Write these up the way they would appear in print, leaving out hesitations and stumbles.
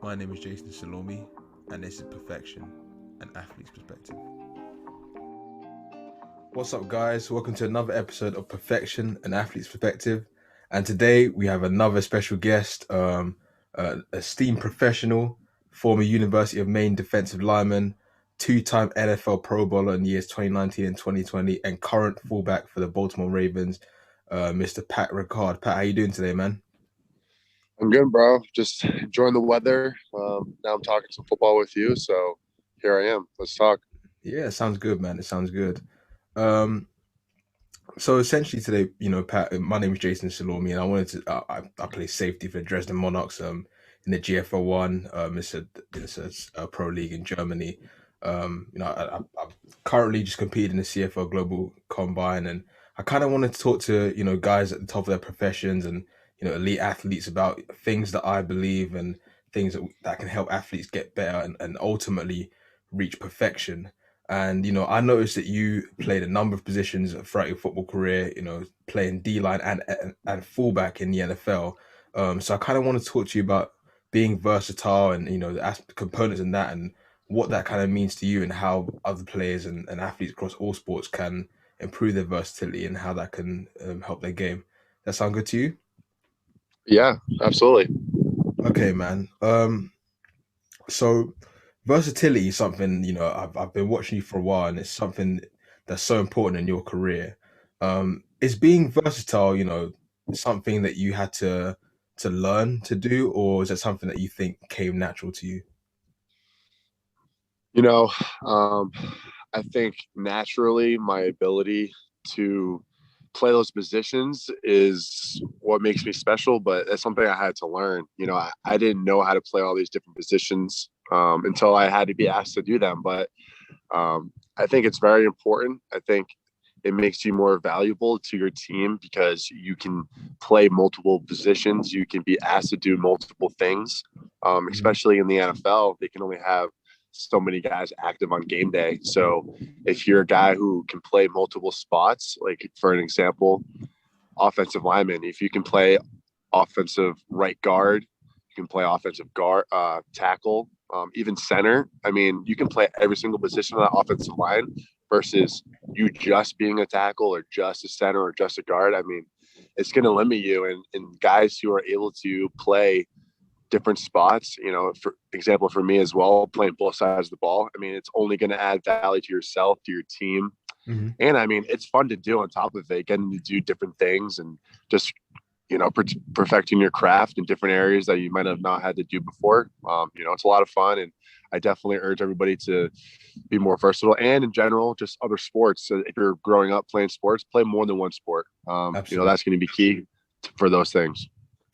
My name is Jason Salomi, and this is Perfection, an athlete's perspective. What's up, guys? Welcome to another episode of Perfection, an athlete's perspective. And today we have another special guest, esteemed professional, former University of Maine defensive lineman, two-time NFL Pro Bowler in the years 2019 and 2020, and current fullback for the Baltimore Ravens, Mr. Pat Ricard. Pat, how you doing today, man? I'm good, bro. Just enjoying the weather. Now I'm talking some football with you, so here I am. Let's talk. Yeah, it sounds good, man. It sounds good. Um, so essentially today, Pat, my name is Jason Salomi, and I wanted to, I play safety for the Dresden Monarchs, in the GFL 1. It's a pro league in Germany. I'm currently just competing in the CFL Global Combine, and I kind of wanted to talk to, guys at the top of their professions and, elite athletes about things that I believe and things that can help athletes get better and ultimately reach perfection. And I noticed that you played a number of positions throughout your football career. Playing D line and fullback in the NFL. So I kind of want to talk to you about being versatile and the components in that and what that kind of means to you and how other players and athletes across all sports can improve their versatility and how that can help their game. That sound good to you? Yeah, absolutely. Okay, man. So versatility is something, I've been watching you for a while, and it's something that's so important in your career. Is being versatile, something that you had to learn to do, or is it something that you think came natural to you? You know, um, I think naturally my ability to play those positions is what makes me special, but it's something I had to learn. I didn't know how to play all these different positions until I had to be asked to do them. But I think it's very important. I think it makes you more valuable to your team because you can play multiple positions. You can be asked to do multiple things, Mhm. especially in the NFL. They can only have so many guys active on game day. So if you're a guy who can play multiple spots, like for an example, offensive lineman, if you can play offensive right guard, you can play offensive guard, tackle, even center. I mean, you can play every single position on that offensive line versus you just being a tackle or just a center or just a guard. I mean, it's going to limit you. And guys who are able to play different spots, for example, for me as well, playing both sides of the ball, I mean, it's only going to add value to yourself, to your team. Mhm. And I mean, it's fun to do on top of it, getting to do different things and just perfecting your craft in different areas that you might have not had to do before. It's a lot of fun, and I definitely urge everybody to be more versatile. And in general, just other sports. So if you're growing up playing sports, play more than one sport. Absolutely. That's going to be key for those things.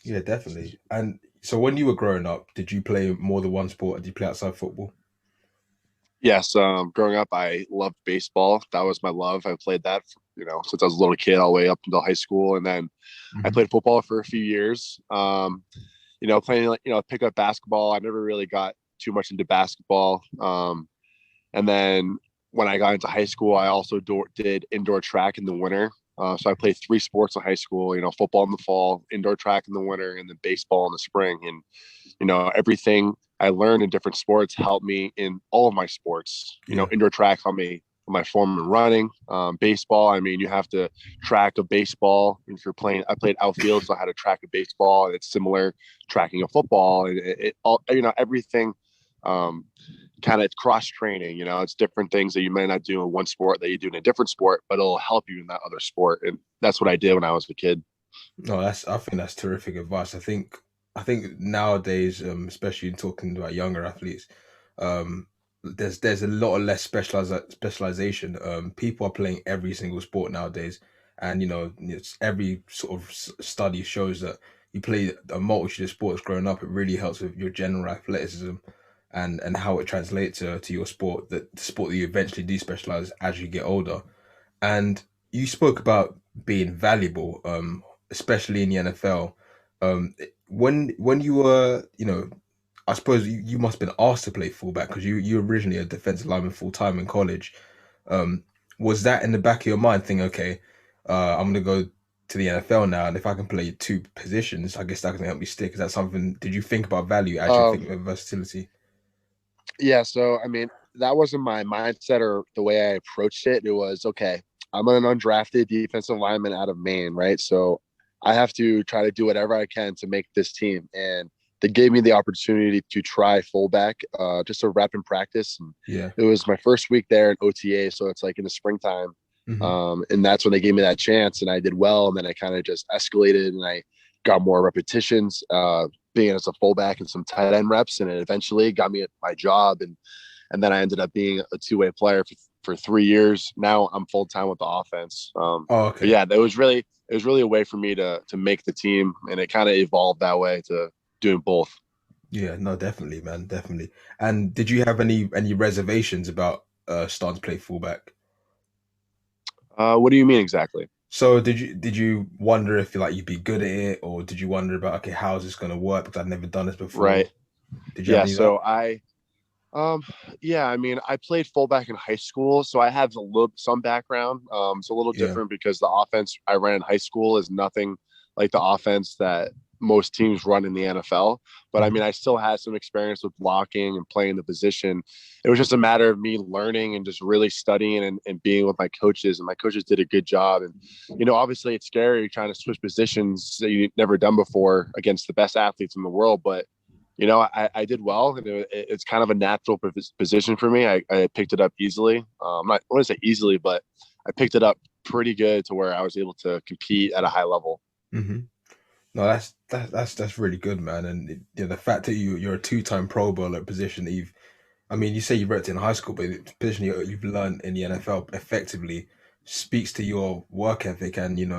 Yeah, definitely. And so when you were growing up, did you play more than one sport? Or did you play outside football? Yes, growing up, I loved baseball. That was my love. I played that, since I was a little kid, all the way up until high school, and then I Hmm. played football for a few years. Playing like pick up basketball. I never really got too much into basketball. And then when I got into high school, I also did indoor track in the winter. So I played three sports in high school. Football in the fall, indoor track in the winter, and then baseball in the spring. And everything I learned in different sports helped me in all of my sports. Yeah. Indoor track helped me with my form in running. Baseball, I mean, you have to track a baseball. If you're playing, I played outfield, so I had to track a baseball, and it's similar tracking a football. And it all, everything. Um, Kind of cross training, it's different things that you might not do in one sport that you do in a different sport, but it'll help you in that other sport. And that's what I did when I was a kid. No, I think that's terrific advice. I think nowadays, especially in talking about younger athletes, there's a lot of less specialization. People are playing every single sport nowadays, and every sort of study shows that you play a multitude of sports growing up. It really helps with your general athleticism and how it translates to your sport, that the sport that you eventually do specialize as you get older. And you spoke about being valuable, especially in the NFL. When you were, I suppose you must have been asked to play fullback because you originally a defensive lineman full time in college. Um, was that in the back of your mind, thinking, okay, I'm gonna go to the NFL now, and if I can play two positions, I guess that can help me stick. Is that something? Did you think about value as you're Um, thinking of versatility? yeah. So I mean, that wasn't my mindset or the way I approached it. It was okay. I'm an undrafted defensive lineman out of Maine, right? So I have to try to do whatever I can to make this team. And they gave me the opportunity to try fullback, just a rep in practice. And Yeah. it was my first week there in OTA, so it's like in the springtime. Hmm. And that's when they gave me that chance, and I did well. And then I kind of just escalated, and I got more repetitions, being as a fullback and some tight end reps, and it eventually got me at my job. And then I ended up being a two-way player for 3 years. Now I'm full time with the offense. Oh, But okay. yeah, it was really a way for me to make the team, and it kind of evolved that way to doing both. Yeah, no, definitely, man, definitely. And did you have any reservations about starting to play fullback? What do you mean exactly? So did you wonder if you'd be good at it, or did you wonder about, okay, how is this gonna work? Because I've never done this before. Right. Did you have Yeah. any of that? So um, yeah, I mean, I played fullback in high school, so I have some background. It's a little Yeah. different because the offense I ran in high school is nothing like the offense that most teams run in the NFL. But I mean, Hmm. I still had some experience with blocking and playing the position. It was just a matter of me learning and just really studying and being with my coaches. And my coaches did a good job. And, obviously it's scary trying to switch positions that you've never done before against the best athletes in the world. But I did well, and it's kind of a natural position for me. I picked it up easily. I want to say easily, but I picked it up pretty good to where I was able to compete at a high level. Hmm. No, that's really good, man. And the fact that you're a two-time Pro Bowler position that I mean, you say you worked in high school, but the position you've learned in the NFL effectively speaks to your work ethic and your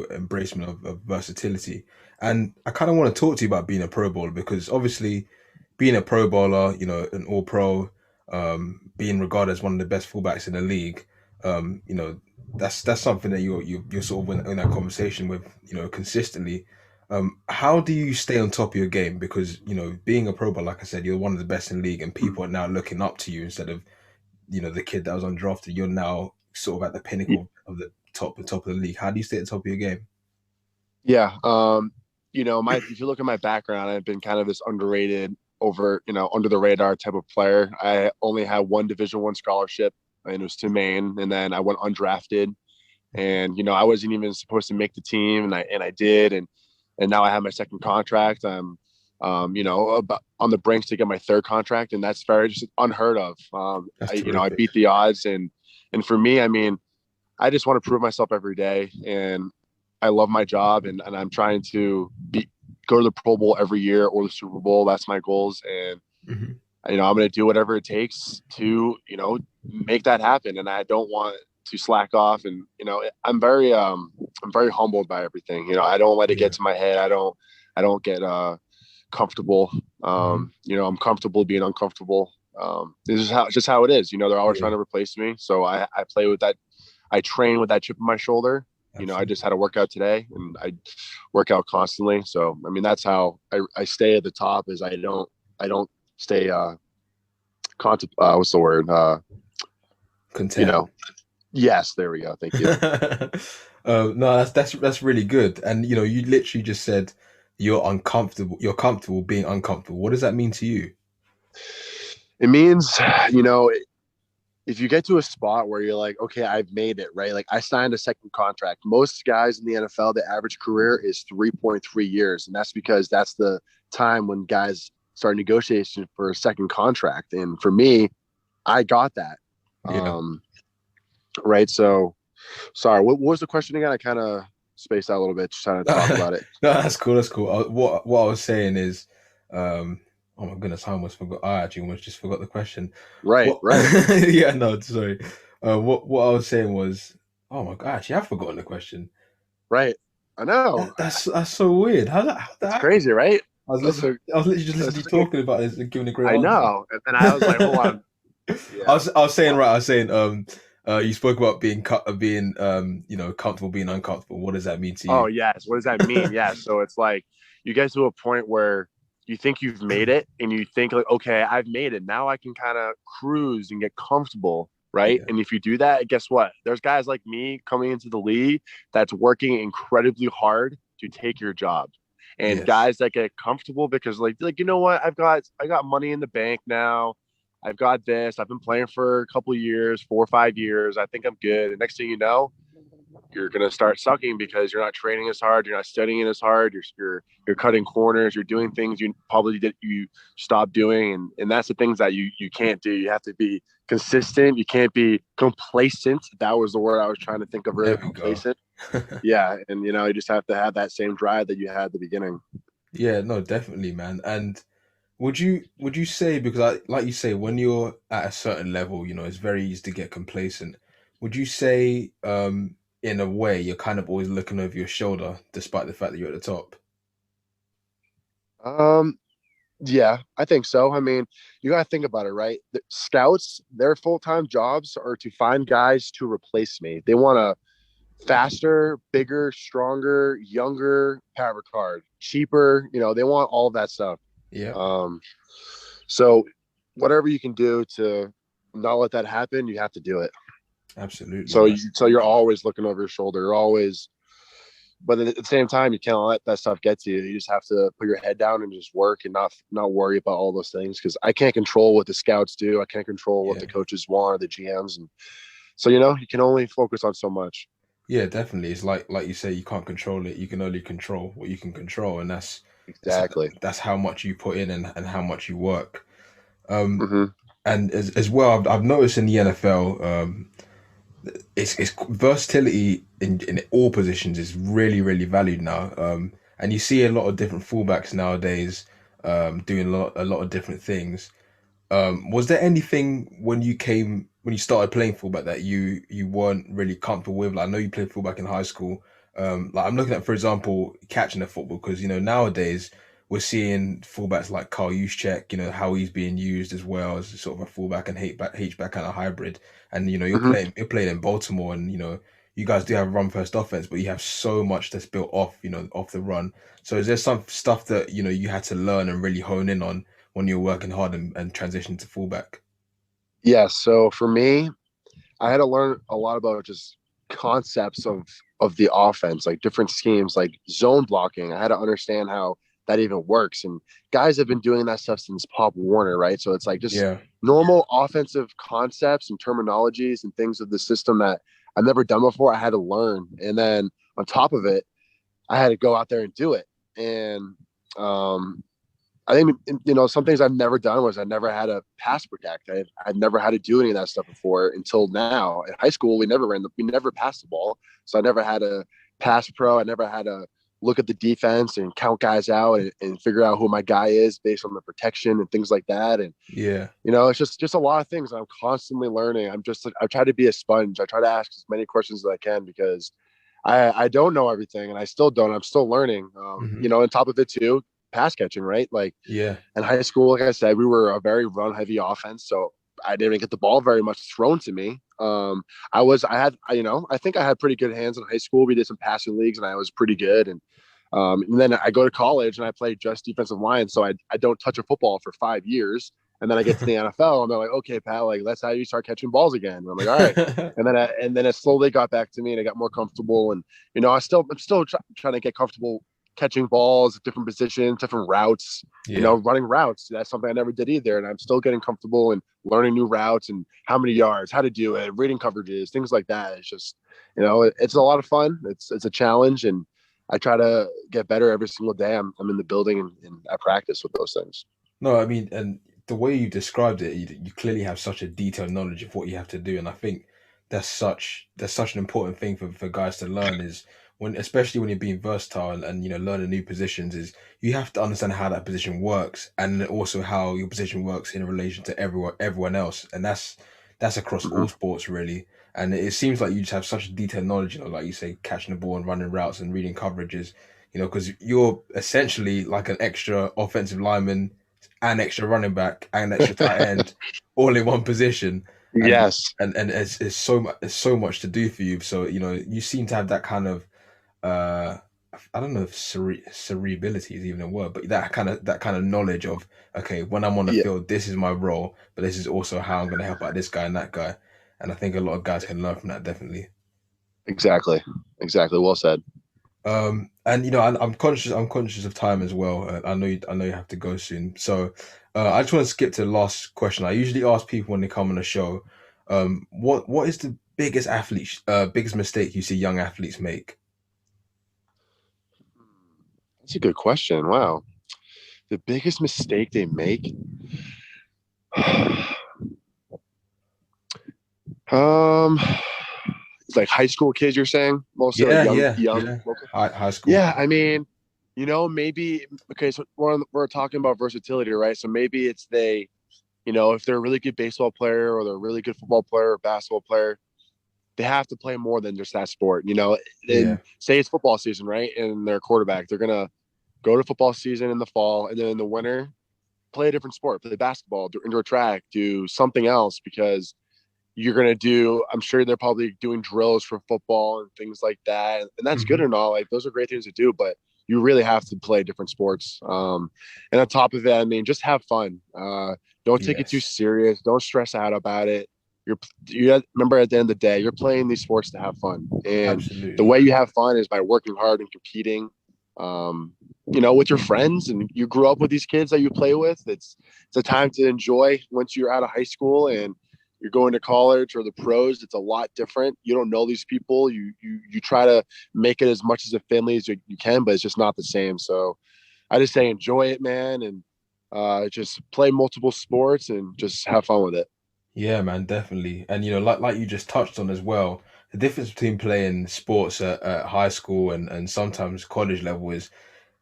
embracement of versatility. And I kind of want to talk to you about being a Pro Bowler because obviously, being a Pro Bowler, an All Pro, being regarded as one of the best fullbacks in the league, um, you know, that's something that you're sort of in that conversation with, consistently. How do you stay on top of your game? Because being a Pro Bowl, like I said, you're one of the best in the league, and people are now looking up to you instead of the kid that was undrafted. You're now sort of at the pinnacle of the top of the league. How do you stay at the top of your game? Yeah. My if you look at my background, I've been kind of this underrated, under the radar type of player. I only had one Division I scholarship, and it was to Maine, and then I went undrafted. And I wasn't even supposed to make the team, and I did, and now I have my second contract. I'm about on the brink to get my third contract, and that's very just unheard of. That's I terrific. beat the odds, and for me, I mean, I just want to prove myself every day, and I love my job, and I'm trying to go to the Pro Bowl every year or the Super Bowl. That's my goals, and Hmm. I'm going to do whatever it takes to make that happen. And I don't want to slack off. And I'm very humbled by everything. I don't let it get Yeah. to my head. I don't get comfortable. Hmm. I'm comfortable being uncomfortable. This is just how it is. They're always Yeah. trying to replace me, so I play with that. I train with that chip on my shoulder. I just Absolutely. had a workout today, and I work out constantly. So I mean, that's how I stay at the top. Is I don't stay what's the word? You Content. know, yes, there we go. Thank you. No, that's really good. And you literally just said you're uncomfortable. You're comfortable being uncomfortable. What does that mean to you? It means, you know, if you get to a spot where you're like, okay, I've made it, right? Like I signed a second contract. Most guys in the NFL, the average career is 3.3 years. And that's because that's the time when guys start negotiation for a second contract. And for me, I got that. Yeah. Um, right. So sorry, what was the question again? I kind of spaced out a little bit just trying to talk No, about it. that's cool. That's cool. What I was saying is, oh my goodness, I almost forgot. I actually almost just forgot the question. Right, What? right, Yeah, no, sorry. What I was saying was, oh my gosh, I've forgotten the question. right. I know. That's so weird. How that It's happen? crazy, right? I was That's listening. a I was literally just listening to that's you like a, talking about this and giving a great I answer. know. And then I was like, hold on. I Yeah. was I was saying Well, right. I was saying you spoke about being comfortable being uncomfortable. What does that mean to oh you? yes. What does that mean? Yeah. So it's like you get to a point where you think you've made it and you think like, okay, I've made it. Now I can kind of cruise and get comfortable. right? Yeah. And if you do that, guess what? There's guys like me coming into the league that's working incredibly hard to take your job. And Yes. guys that get comfortable because you know what? I got money in the bank now. I've got this. I've been playing for a couple of years, 4 or 5 years. I think I'm good. And next thing you know, you're going to start sucking because you're not training as hard, you're not studying as hard, you're cutting corners, you're doing things you probably did you stop doing, and that's the things that you can't do. You have to be consistent. You can't be complacent. That was the word I was trying to think of There earlier, we go. complacent. Yeah, and you just have to have that same drive that you had at the beginning. Yeah, no, definitely, man. And would you say, because like you say, when you're at a certain level, it's very easy to get complacent. Would you say, in a way, you're kind of always looking over your shoulder, despite the fact that you're at the top? um yeah, I think so. I mean, you got to think about it, right? The scouts, their full-time jobs are to find guys to replace me. They want to faster, bigger, stronger, younger Pat Ricard, cheaper. They want all of that stuff. Yeah, Um, so whatever you can do to not let that happen, you have to do it. absolutely, So man. you're always looking over your shoulder. You're always, but at the same time, you can't let that stuff get to you. You just have to put your head down and just work and not worry about all those things because I can't control what the scouts do. I can't control what Yeah. the coaches want or the GMs, and so you can only focus on so much. Yeah, definitely. It's like you say, you can't control it. You can only control what you can control, and that's Exactly. that's how much you put in and how much you work. Um, Hmm. and as well, I've noticed in the NFL, it's versatility in all positions is really really valued now. And you see a lot of different fullbacks nowadays, doing a lot of different things. Was there anything when you started playing fullback that you weren't really comfortable with? Like, I know you played fullback in high school. Like, I'm looking at, for example, catching the football, because nowadays we're seeing fullbacks like Carl Juszczyk, how he's being used as well as sort of a fullback and H-back kind of hybrid. And Hmm. you're playing in Baltimore, and you guys do have a run first offense, but you have so much that's built off the run. So is there some stuff that you had to learn and really hone in on when you're working hard and transition to fullback? Yeah. So for me, I had to learn a lot about just concepts of the offense, like different schemes, like zone blocking. I had to understand how that even works. And guys have been doing that stuff since Pop Warner, right? So it's like just Yeah, normal offensive concepts and terminologies and things of the system that I've never done before. I had to learn. And then on top of it, I had to go out there and do it. And um, I think some things I've never done was I never had a pass protect. I'd never had to do any of that stuff before until now. In high school, we never passed the ball, so I never had a pass pro. I never had to look at the defense and count guys out and figure out who my guy is based on the protection and things like that. And yeah, it's just a lot of things I'm constantly learning. I try to be a sponge. I try to ask as many questions as I can because I don't know everything and I still don't. I'm still learning. hmm, On top of it too, pass catching, right? Like yeah, in high school, like I said, we were a very run heavy offense. So I didn't get the ball very much thrown to me. I think I had pretty good hands in high school. We did some passing leagues and I was pretty good. And then I go to college and I play just defensive line. So I don't touch a football for 5 years. And then I get to the NFL and they're like, okay, Pat, like that's how you start catching balls again. And I'm like, all right. And then it slowly got back to me and I got more comfortable. And I'm still trying to get comfortable catching balls, different positions, different routes. yeah. Running routes. That's something I never did either. And I'm still getting comfortable and learning new routes and how many yards, how to do it, reading coverages, things like that. It's just, it's a lot of fun. It's a challenge, and I try to get better every single day. I'm in the building and I practice with those things. No, I mean, and the way you described it, you clearly have such a detailed knowledge of what you have to do, and I think that's such an important thing for guys to learn, is when, especially when you're being versatile and learning new positions, is you have to understand how that position works, and also how your position works in relation to everyone else, and that's across Mm-hmm. all sports really. And it seems like you just have such detailed knowledge, like you say, catching the ball and running routes and reading coverages, because you're essentially like an extra offensive lineman, and extra running back and extra tight end, all in one position. And Yes. it's so much to do for you. So you seem to have that kind of, uh I don't know if cerebrability is even a word, but that kind of knowledge of, okay, when I'm on the Yeah. field, this is my role, but this is also how I'm going to help out this guy and that guy. and I think a lot of guys can learn from that definitely. Exactly. Exactly. Well said. And I'm conscious of time as well. I know you have to go soon. So, I just want to skip to the last question. I usually ask people when they come on the show, what is the biggest mistake you see young athletes make? That's a good question. Wow. The biggest mistake they make? um, it's like high school kids, you're saying? Mostly like Yeah, young, yeah, young. yeah. Okay. High school. Yeah, I mean, maybe okay. So we're talking about versatility, right? So maybe it's if they're a really good baseball player or they're a really good football player or basketball player, they have to play more than just that sport. And Yeah. say it's football season, right? And they're a quarterback. They're gonna go to football season in the fall, and then in the winter, play a different sport, play basketball, do indoor track, do something else because you're going to do, I'm sure they're probably doing drills for football and things like that. And that's good Hmm. and all. Like, those are great things to do, but you really have to play different sports. And on top of it, I mean, just have fun. Don't take it too Yes, serious. Don't stress out about it. You remember at the end of the day, you're playing these sports to have fun. And the absolutely. way you have fun is by working hard and competing. With your friends, and you grew up with these kids that you play with. It's a time to enjoy once you're out of high school and you're going to college or the pros. It's a lot different. You don't know these people. You try to make it as much as a family as you can, but it's just not the same. So I just say enjoy it, man, and just play multiple sports and just have fun with it. Yeah, man, definitely. And like you just touched on as well, the difference between playing sports at high school and sometimes college level is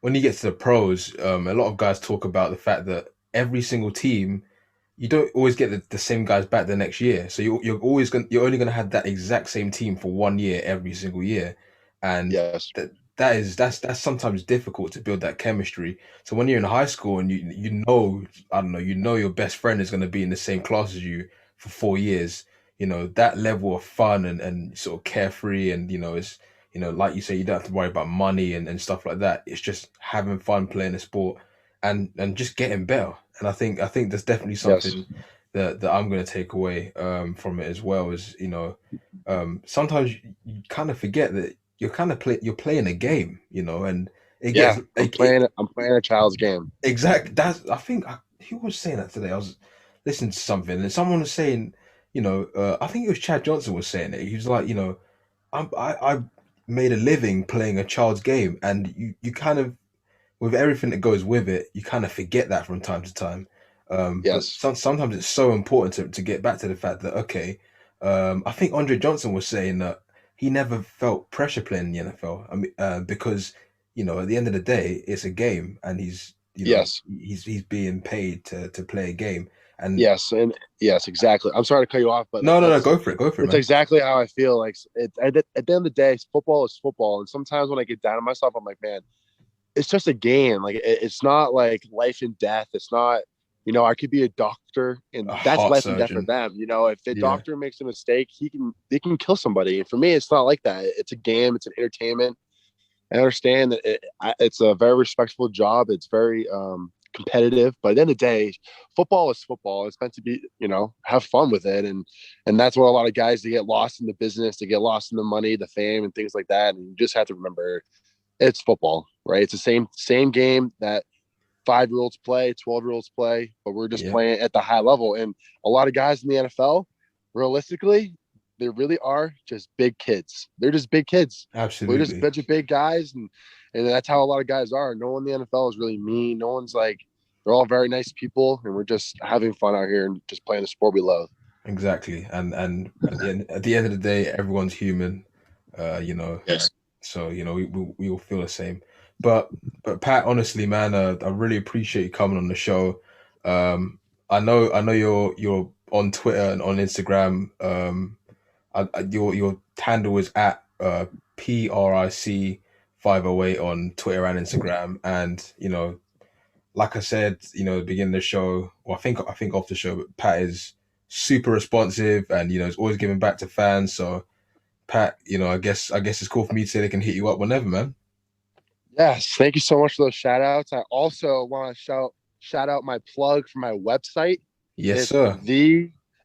when you get to the pros, a lot of guys talk about the fact that every single team, you don't always get the same guys back the next year. So you're only gonna have that exact same team for 1 year every single year, and Yes, that's sometimes difficult to build that chemistry. So when you're in high school and I don't know, your best friend is gonna be in the same class as you for 4 years. That level of fun and sort of carefree, and it's like you say, you don't have to worry about money and stuff like that. It's just having fun playing a sport and just getting better. And I think that's definitely yes, something that I'm going to take away from it as well. Is sometimes you kind of forget that you're playing a game, and it gets yeah. I'm like playing. I'm playing a child's game. exact. That's I think who was saying that today. I was listening to something and someone was saying, I think it was Chad Johnson was saying it. He was like, I made a living playing a child's game, and you kind of with everything that goes with it, you kind of forget that from time to time. But Yes, sometimes it's so important to get back to the fact that, okay, I think Andre Johnson was saying that he never felt pressure playing in the NFL. I mean, because at the end of the day, it's a game, and yes, he's being paid to play a game. And yes, and yes, exactly. I'm sorry to cut you off, but no, no, no, go for it, it's man. exactly how I feel. Like at the end of the day, football is football, and sometimes when I get down on myself, I'm like, man, it's just a game. Like it's not like life and death. It's not, I could be a doctor and A that's heart life and death for surgeon. them. If the Yeah, doctor makes a mistake, they can kill somebody. And for me, it's not like that. It's a game. It's an entertainment. I understand that it's a very respectful job. It's very competitive, but at the end of the day, football is football. It's meant to be, have fun with it, and that's what a lot of guys, they get lost in the business, they get lost in the money, the fame, and things like that. And you just have to remember, it's football, right? It's the same game that 5 year olds play, 12 year olds play, but we're just yeah, playing at the high level. And a lot of guys in the NFL, realistically, they really are just big kids. They're just big kids. We're just a absolutely. bunch of big guys, and that's how a lot of guys are. No one in the NFL is really mean. No one's like, they're all very nice people, and we're just having fun out here and just playing the sport we love. Exactly. And at the end of the day, everyone's human. Uh, you know, Yes. so we all feel the same. But Pat, honestly, man, I really appreciate you coming on the show. I know you're on Twitter and on Instagram. Your handle is at PRIC 508 on Twitter and Instagram, and like I said, at the beginning of the show, or I think off the show, but Pat is super responsive and is always giving back to fans. So Pat, I guess it's cool for me to say they can hit you up whenever, man. Yes, thank you so much for those shout outs. I also want to shout out my plug for my website. Yes, It's sir.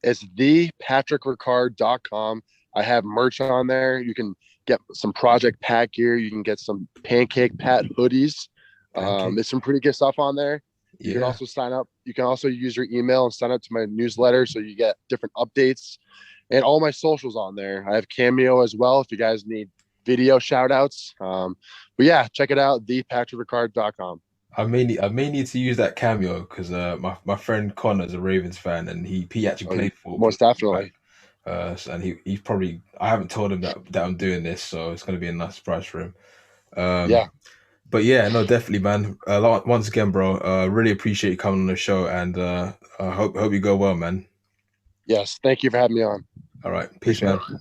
It's thepatrickricard.com. I have merch on there. You can get some Project Pat gear. You can get some Pancake Pat hoodies. Pancake. There's some pretty good stuff on there. You can Yeah. also sign up. You can also use your email and sign up to my newsletter so you get different updates and all my socials on there. I have Cameo as well if you guys need video shout outs. But yeah, check it out, thepatrickricard.com. I may need to use that Cameo because my friend Connor's a Ravens fan and he actually Oh, played most back. definitely. And he's probably I haven't told him that I'm doing this, so it's gonna be a nice surprise for him. Um, Yeah. but yeah, no, definitely, man. Once again, bro, really appreciate you coming on the show, and I hope you go well, man. Yes. Thank you for having me on. All right, peace, Appreciate man. it.